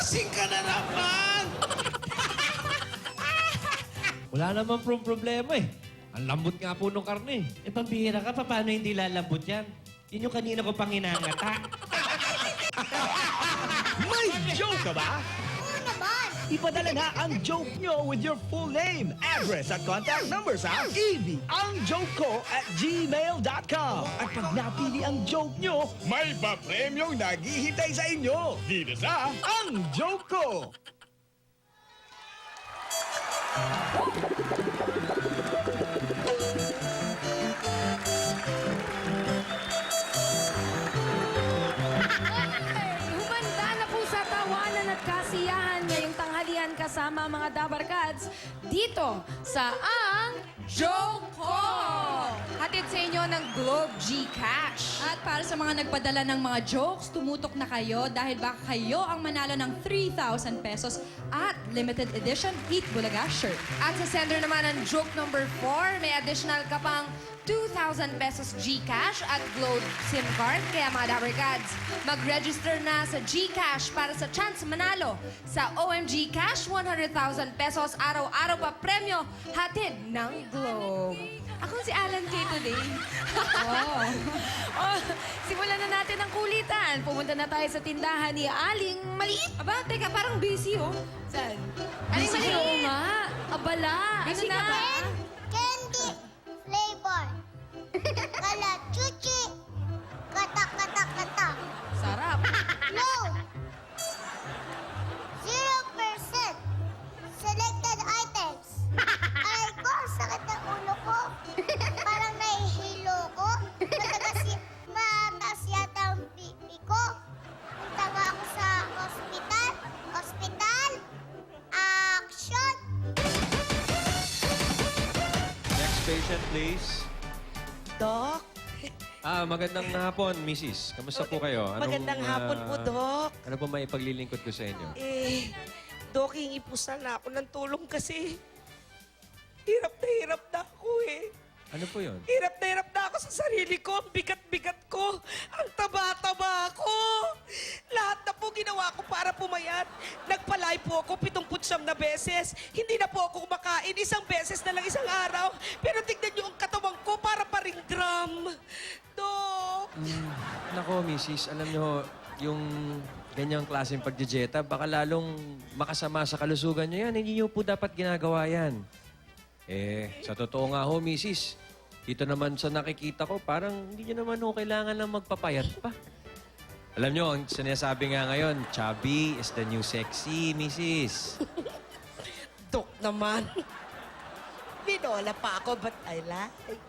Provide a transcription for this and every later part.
Lasing ka na naman! Wala naman problema eh. Ang lambot nga po ng karne. Eh, pambihira ka, paano hindi lalambot yan? Yun yung kanina ko pang inangata. May joke ka ba? Oo naman! Ipadala na ang joke nyo with your full name, address at contact number sa evangjokeko@gmail.com. At pag napili ang joke nyo, may papremyong naghihintay sa inyo dito sa Ang Joke Ko! Humanda na po sa tawanan at kasiyahan ngayong tanghalian kasama ang mga Dabarkads dito sa Ang Joke Ko! Hatid sa inyo ng Globe GCash. At para sa mga nagpadala ng mga jokes, tumutok na kayo dahil baka kayo ang manalo ng 3,000 pesos at limited edition Eat Bulaga shirt. At sa sender naman ng joke number 4, may additional ka pang 2,000 pesos GCash at Globe SIM card. Kaya mga Dabarkads, mag-register na sa GCash para sa chance manalo sa OMG Cash 100,000 pesos araw-araw pa premyo hatid ng Globe. Ako si Alan K today. Oh, simulan na natin ang kulitan. Pumunta na tayo sa tindahan ni Aling Maliit. Aba, teka, parang busy oh. Saan? Aling Busy Maliit. Oo nga. Abala. Busy Ano ka na? ba? Candy flavor. Kala chuchi. Kata kata kata. Sarap. No. 0% selected items. Aray ko, ang sakit ng ulo ko. Parang nahihilo ko. Mataas yata ang pipi ko. Punta nga ako sa ospital. Ospital. Action. Next patient, please. Dok, Magandang hapon, Mrs. Kamusta po kayo? magandang hapon po, Dok. Ano po may ipaglilingkod ko sa inyo? Dok, hingi po sana ako ng tulong kasi hirap na ako eh. Ano po yun? Hirap na ako sa sarili ko. Ang bigat-bigat ko. Ang taba-taba ko. Lahat na po ginawa ko para pumayat. Nagpalay po ako 79 na beses. Hindi na po ako kumakain. Isang beses na lang isang araw. Pero tignan niyo ang katawan ko para pa ring drum. Dok. Nako, Mrs. Alam nyo, yung ganyang klaseng pagdijeta, baka lalong makasama sa kalusugan nyo yan. Hindi nyo po dapat ginagawa yan. Sa totoo nga ho, Mrs. Dito naman sa nakikita ko, parang hindi nyo naman ho kailangan lang magpapayat pa. Alam nyo, ang sinasabi nga ngayon, chubby is the new sexy, Mrs. Dok naman. Binola pa ako, but I like.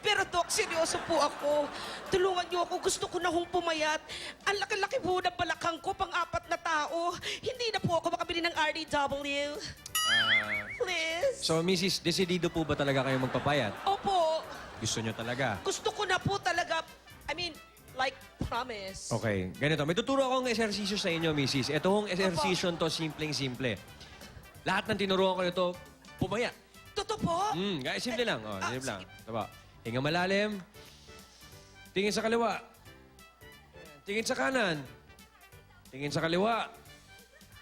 Pero Dok, seryoso po ako. Tulungan niyo ako. Gusto ko na hong pumayat. Ang laki-laki po ng balakang ko, pang-apat na tao. Hindi na po ako makabili ng RDW. Please. So, Mrs., desidido po ba talaga kayo magpapayat? Opo. Gusto nyo talaga? Gusto ko na po talaga. I mean, like, promise. Okay, ganito. May tuturo akong esersisyo sa inyo, Mrs. Ito hong esersisyo to, simpleng-simple. Lahat ng tinuruan ko nito, pumayat. Totoo po? Guys, simple lang. Oh, simple lang. sige. Diba? Hinga malalim. Tingin sa kaliwa. Tingin sa kanan. Tingin sa kaliwa.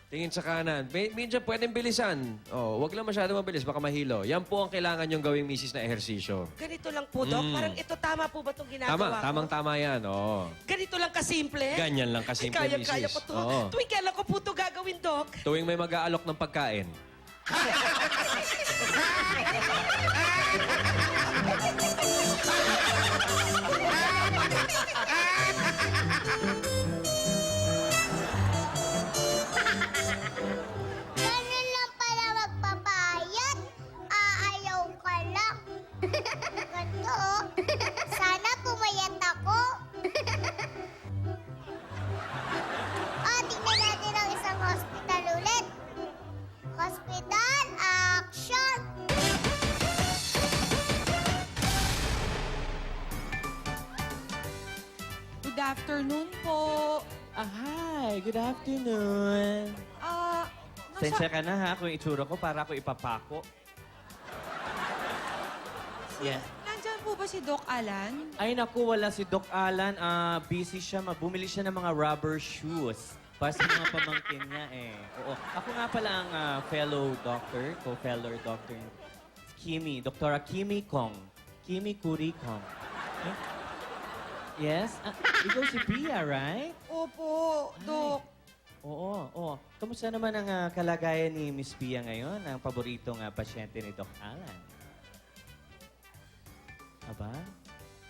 Tingin sa kanan. Medyo pwedeng bilisan. Oh, wag lang masyado mabilis, baka mahilo. Yan po ang kailangan yung gawing misis na ehersisyo. Ganito lang po, Dok. Parang ito, tama po ba itong ginagawa Tama, ko? tamang-tama yan. Oo. Ganito lang kasimple? Ganyan lang kasimple, Kaya-kaya misis. ko to. Oo. Tuwing kailan ko po ito gagawin, Dok? Tuwing may mag-aalok ng pagkain. Ganun lang pala magpapayat. Aayaw ka lang. Ganto. Sana pumayat ako. Tingnan natin ang isang hospital ulit. Hospital, action! Good afternoon po. Hi, good afternoon. Sensya ka na ha kung itsura ko para ako ipapako. Yeah. Nandyan po ba si Doc Alan? Ay naku, wala si Doc Alan. Busy siya. Bumili siya ng mga rubber shoes Para sa mga pamangkin niya eh. Oo. Ako nga pala ang fellow doctor, co-fellow doctor Kimi, Dr. Kimi Kong. Kimi Kuri Kong. Eh? Yes? Ikaw si Pia, right? Opo, Dok. Oo, oo. Kamusta naman ang kalagayan ni Miss Pia ngayon, ang paboritong pasyente ni Doc Alan? Aba,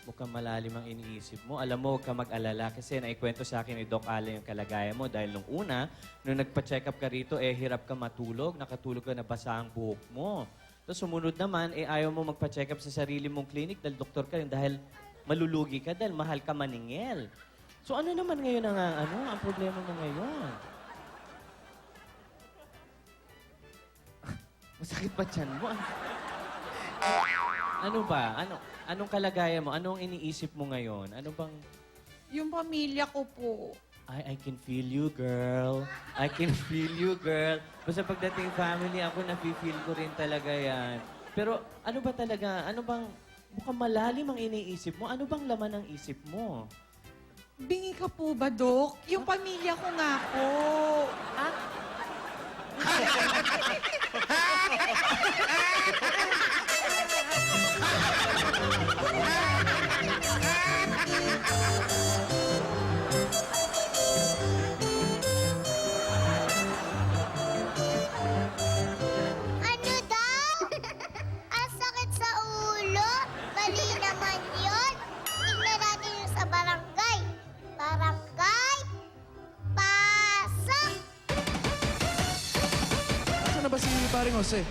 mukhang malalim ang iniisip mo. Alam mo, huwag ka mag-alala kasi naikwento sa akin ni Doc Alan yung kalagayan mo dahil nung una, nung nagpa-check up ka rito, hirap ka matulog, nakatulog ka, nabasa ang buhok mo. Tapos sumunod naman, ayaw mo magpa-check up sa sarili mong clinic dahil doktor ka rin dahil malulugi ka dahil mahal ka maningil. So ano naman ngayon ang problema mo ngayon? Masakit pa tiyan mo. Ano ba? Anong kalagayan mo? Anong iniisip mo ngayon? Ano bang... Yung pamilya ko po. I can feel you, girl. I can feel you, girl. Basta pagdating family, ako nafe-feel ko rin talaga yan. Pero ano ba talaga? Ano bang... Mukhang malalim ang iniisip mo. Ano bang laman ng isip mo? Bingi ka po ba, Dok? Yung pamilya ko nga po. Ano daw? Ang sakit sa ulo? Mali naman yun. Tingnan natin yung sa barangay. Barangay, pasok! Saan na ba si paring Jose?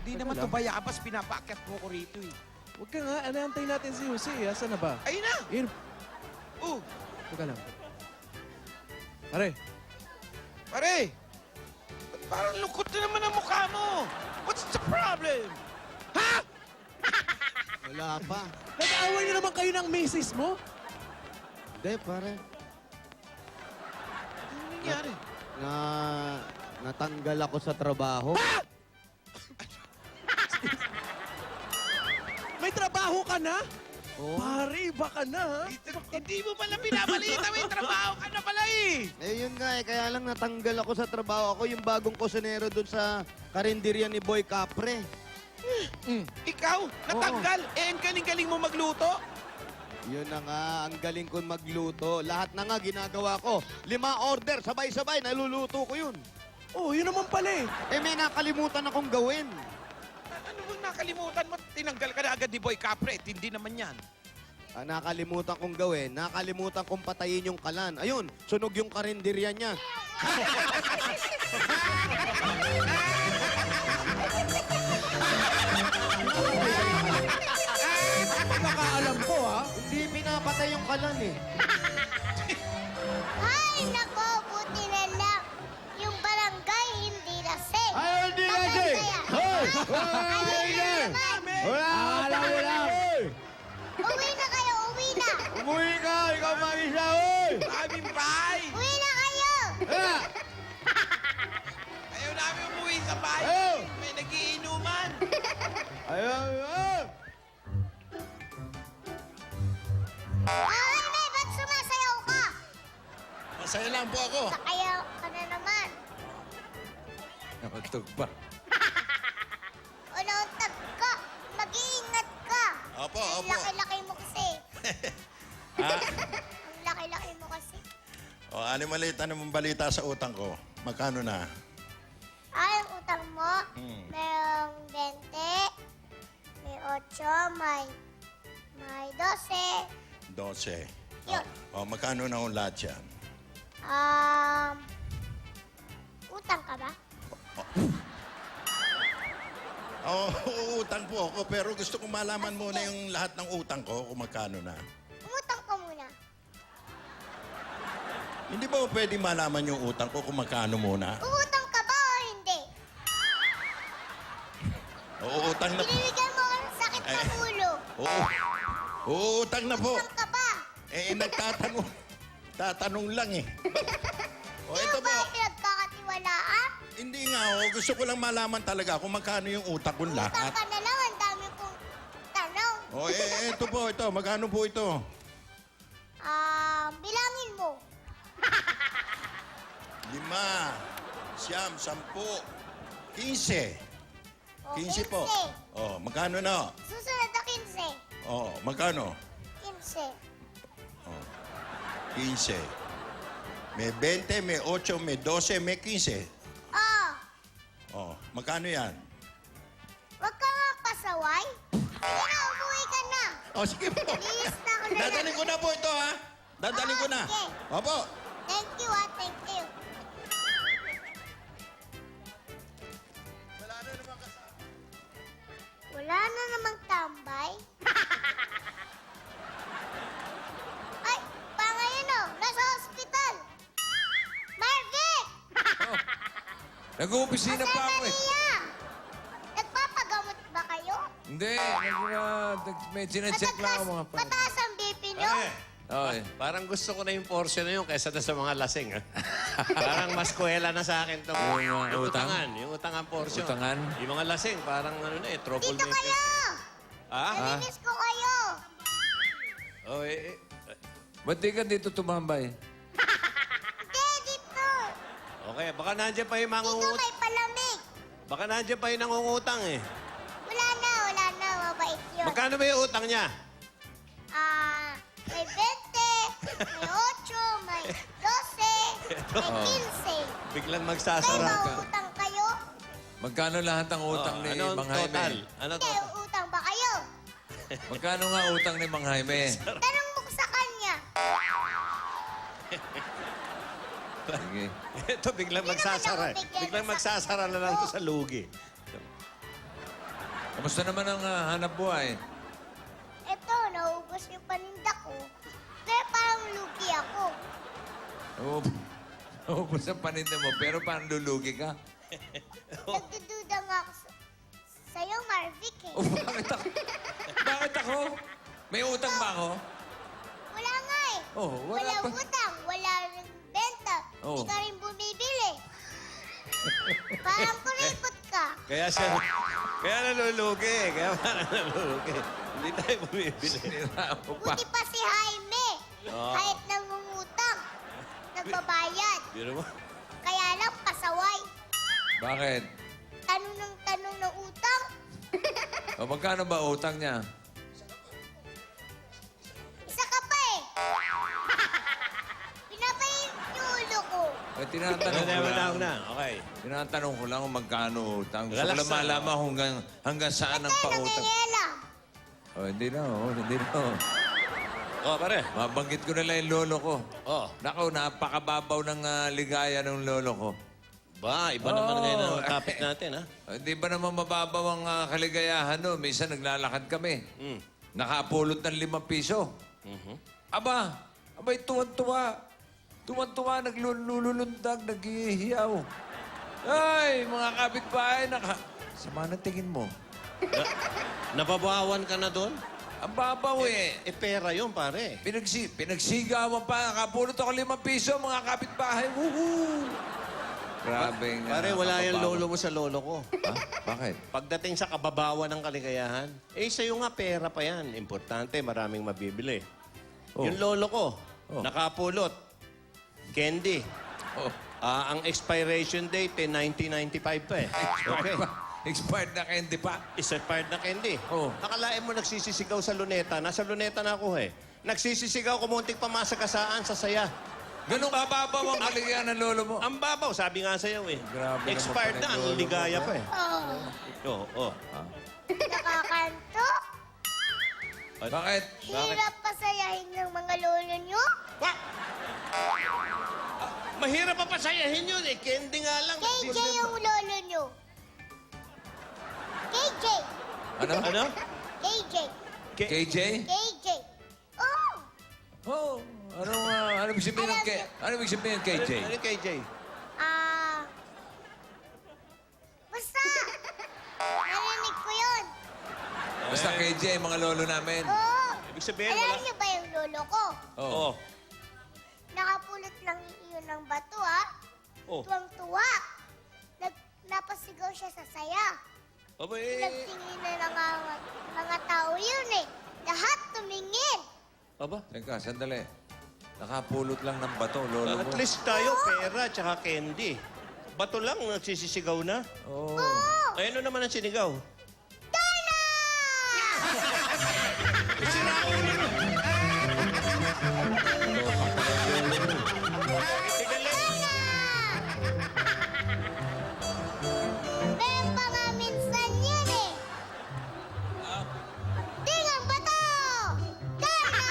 Di naman to bayabas, pinapaakyat mo ko rito eh. Huwag ka nga, anaantay natin si Jose. Asan na ba? Ayun na! Ayun. Oh, Teka lang. Pare, pare! Ba't parang lungkot na naman ang mukha mo? What's the problem? Ha? Wala pa. nag-aaway na naman kayo ng misis mo? Hindi, pare. Ano nangyari? Natanggal ako sa trabaho. May trabaho ka na? Oo. Pare, iba ka na, ha? Hindi mo pala pinabalita, may trabaho ka na pala eh! Eh, yun nga eh. Kaya lang natanggal ako sa trabaho. Ako yung bagong kusinero dun sa karinderya ni Boy Capre. Ikaw, natanggal. Eh, ang galing-galing mo magluto. Yun na nga, ang galing ko magluto. Lahat na nga ginagawa ko. 5 order, sabay-sabay, naluluto ko yun. Oh, yun naman pala eh. Eh, may nakalimutan akong gawin. Ano bang nakalimutan mo? Tinanggal ka na agad ni Boy Capre. Hindi naman yan. Nakalimutan kong gawin, nakalimutan kong patayin yung kalan. Ayun, sunog yung karinderya niya. Nakaalam ko, ha? Hindi pinapatay yung kalan eh. Ay, nako, buti na lang. Yung barangay hindi lasing. Ay, hindi lasing! Hoy! Hoy! Wala! Wala! Uwi na kayo, uwi na! Umuwi ka! Ikaw mag-isa, oy! Aming bahay! Uwi na kayo! Ayaw namin umuwi sa bahay. Ayaw! May nagiinuman. Ayaw! Ay, may ba't sumasayaw ka? Masaya lang po ako. Nakayaw ka na naman. Nakatog pa. Unauntag ka. Mag-iingat ka. Opo, Ang opo. laki-laki mo kasi. Ang laki-laki mo kasi. O, ano mong balita sa utang ko? Magkano na? Ay, ang utang mo, mayroong 20, may 8, may 12. 12. Yun. O, magkano na ang lahat yan? Utang ka ba? Oo, utang po ako, pero gusto kong malaman muna yung lahat ng utang ko kung magkano na. Umutang ka muna. Hindi ba pwede malaman yung utang ko kung magkano muna? Uutang ka ba o hindi? Oo, utang na po. Binibigyan mo ako ng sakit ng ulo. Oo, utang na po. Utang ka ba? Tatanong lang eh. O, Di ito mo ba po. ako pinagkakatiwalaan? Hindi nga, gusto ko lang malaman talaga kung magkano yung utang ko Utang lahat. ka na lang, ang dami kong tanong. O, ito po, magkano po ito? Bilangin mo. 5, 10, 15. O, 15 po. Oh, magkano na? Susunod na 15. Oh, magkano? 15. 15. May 20, may 8, may 12, may 15. Oh, Oh, magkano yan? wag ka nga pasaway. Sige na, umuwi ka na. Oh, sige po. Linis na ako na Dadalhin ko na po ito, ha? Dadalhin ko na. sige. Opo. Thank you, thank you. Wala na namang tambay. Ay, pangayon o, nasa hospital. Marvick! Nag-uopisina pa ako eh. Maria! Nagpapagamot ba kayo? Hindi, may sinecheck lang ako mga pa. Mataas ang BP nyo? Okay. Parang gusto ko na yung portion na yun kaysa na sa mga lasing. Parang mas kuwela na sa akin to. Yung utang? Yung utangan portion. Utangan? Yung mga lasing, parang ano na eh, trouble Dito kayo! Ah? Nalinis ko kayo. Oh, Ba't di ka dito tumambay? Hindi, dito. okay, baka nandiyan pa yung Dito mangungutang. may palamig. Baka nandiyan pa yung nangungutang eh. Wala na. Mabait yun. Magkano ba yung utang niya? May 20, may 8, may 12, may 15. Biglang May magsasara ka. mautang kayo? Magkano lahat ang utang ni Ano Mang total? Jaime? Ano Hindi, total? utang ba kayo? Magkano nga utang ni Mang Jaime? Tanong mo sa kanya. Sige. Ito biglang Hindi naman magsasara. ako bigyan Biglang sa- magsasara na lang ito sa lugi. Kamusta naman ang hanap buhay? Ito, naubos yung paninda ko. Pero parang lugi ako. Ubus ang paninda mo, pero parang lulugi ka. Nagdududa nga ako sa'yo, Marvick eh. Oh, bakit ako? Bakit ako? May utang ba ako? Wala nga eh. Oh, wala Walang pa. utang, wala rin benta. Oh. Hindi ka rin bumibili. Parang kuripot ka. Kaya nalulugi. Kaya parang nalulugi. Hindi tayo bumibili. Sinira mo pa. Buti pa si Jaime. Oo. Kahit nangungutang, nagbabayad. Biro mo? Kaya lang pasaway. Bakit? Tanong ng utang. O magkano ba utang niya? Isa ka pa eh. Pinapayin yung ulo ko. Eh, tinatanong ko lang. na. Okay. Tinatanong ko lang kung magkano utang. Gusto ko Relax lang na. malaman hanggang saan ang pautang. Nangingialam. Oh, hindi na, hindi na. Oh, pare. Mabanggit ko na lang yung lolo ko. Oh. Nako, napakababaw ng ligaya ng lolo ko. Ba, iba naman ngayon ang topic natin, ha? Hindi ba naman mababaw ang kaligayahan no? Minsan naglalakad kami. Mm. Nakapulot ng 5 piso. Abay, tuwan-tuwa. Tuwan-tuwa, naglulundag, naghihiyaw. Ay, mga kapitbahay, sama na tingin mo. Nababawan ka na doon? Ang babaw eh. Pera yun, pare. Pinagsigawan pa. Nakapulot ako 5 piso, mga kapitbahay. Woohoo! Grabe nga. Pare, wala yung kababaw. lolo mo sa lolo ko. Ha? Bakit? Pagdating sa kababawan ng kaligayahan, sa'yo nga pera pa yan. Importante, maraming mabibili. Oh. Yung lolo ko, Oh. nakapulot, candy. Oh. Ang expiration date, 1995 pa eh. Okay. Expired na candy pa. Expired na candy. Oh. Nakalain mo nagsisisigaw sa luneta. Nasa luneta na ako eh. Nagsisisigaw, kumuntik pa masagasaan sa saya. Ganun kababaw ang kaligayahan ng lolo mo. Ang babaw, sabi nga sa'yo eh. Grabe naman Expired pala na, yung ang lolo mo, ligaya bro. pa eh. Oh, Oo, oh. nakakanto. Bakit? Hirap pasayahin ng mga lolo nyo. Mahirap pa pasayahin yun eh. Candy nga lang. KJ yung lolo nyo. KJ. Ano? Ano? KJ. KJ? KJ. Oh, Oh, ano ibig sabihin ng ano ibig sabihin ng KJ? Ano yung KJ? basta. Narinig ko yun. Basta KJ, mga lolo namin. Oo. Ibig sabihin, Alam wala... niyo ba yung lolo ko? Oo. Nakapulot lang iyon ng bato, ha? Oh. Tuwang-tuwa. Napasigaw siya sa saya. Aba eh. Nagtingin na ng mga tao yun eh. Lahat tumingin. Aba? Teka, sandali. Nakapulot lang ng bato, lolo At mo. least tayo, pera tsaka candy. Bato lang, nagsisisigaw na. Oo. Ay, ano naman ang sinigaw? Bemba nga minsan yun eh. Tingang bato! Dana!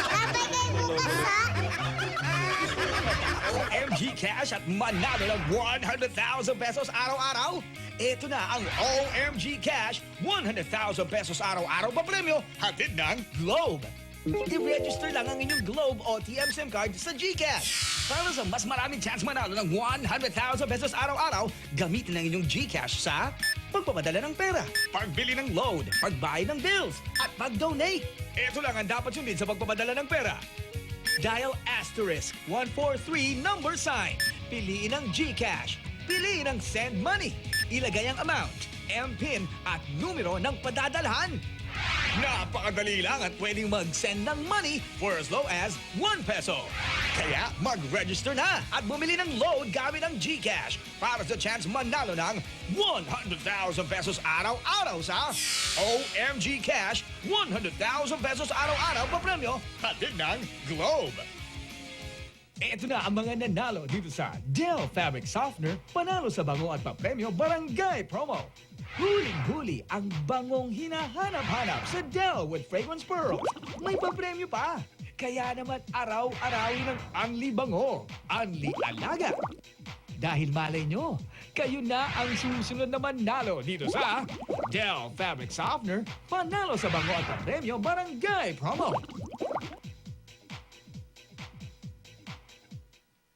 Napagay bukas ha? OMG Cash at manalo ng 100,000 pesos araw-araw. Ito na ang OMG Cash 100,000 pesos araw-araw pa premyo hatid ng Globe. I-register lang ang inyong Globe OTM SIM card sa GCash. Para sa mas maraming chance manalo ng 100,000 pesos araw-araw, gamitin ang inyong GCash sa pagpapadala ng pera, pagbili ng load, pagbayad ng bills, at pag-donate. Ito lang ang dapat sundin sa pagpapadala ng pera. Dial *143 number sign. Piliin ang GCash. Piliin ang Send Money. Ilagay ang amount, MPIN at numero ng padadalhan. Napakadali lang at pwedeng mag-send ng money for as low as 1 peso. Kaya mag-register na at bumili ng load gamit ang GCash para sa chance manalo ng 100,000 pesos araw-araw sa OMG Cash 100,000 pesos araw-araw pa premyo hatid ng Globe. Ito na ang mga nanalo dito sa Dell Fabric Softener, panalo sa bango at papremyo barangay promo. Huling-huli ang bangong hinahanap-hanap sa Dell with Fragrance Pearls. May papremyo pa. Kaya naman araw-arawin ng Anli Bango, Anli Alaga. Dahil malay nyo, kayo na ang susunod na manalo dito sa Dell Fabric Softener, panalo sa bango at papremyo barangay promo.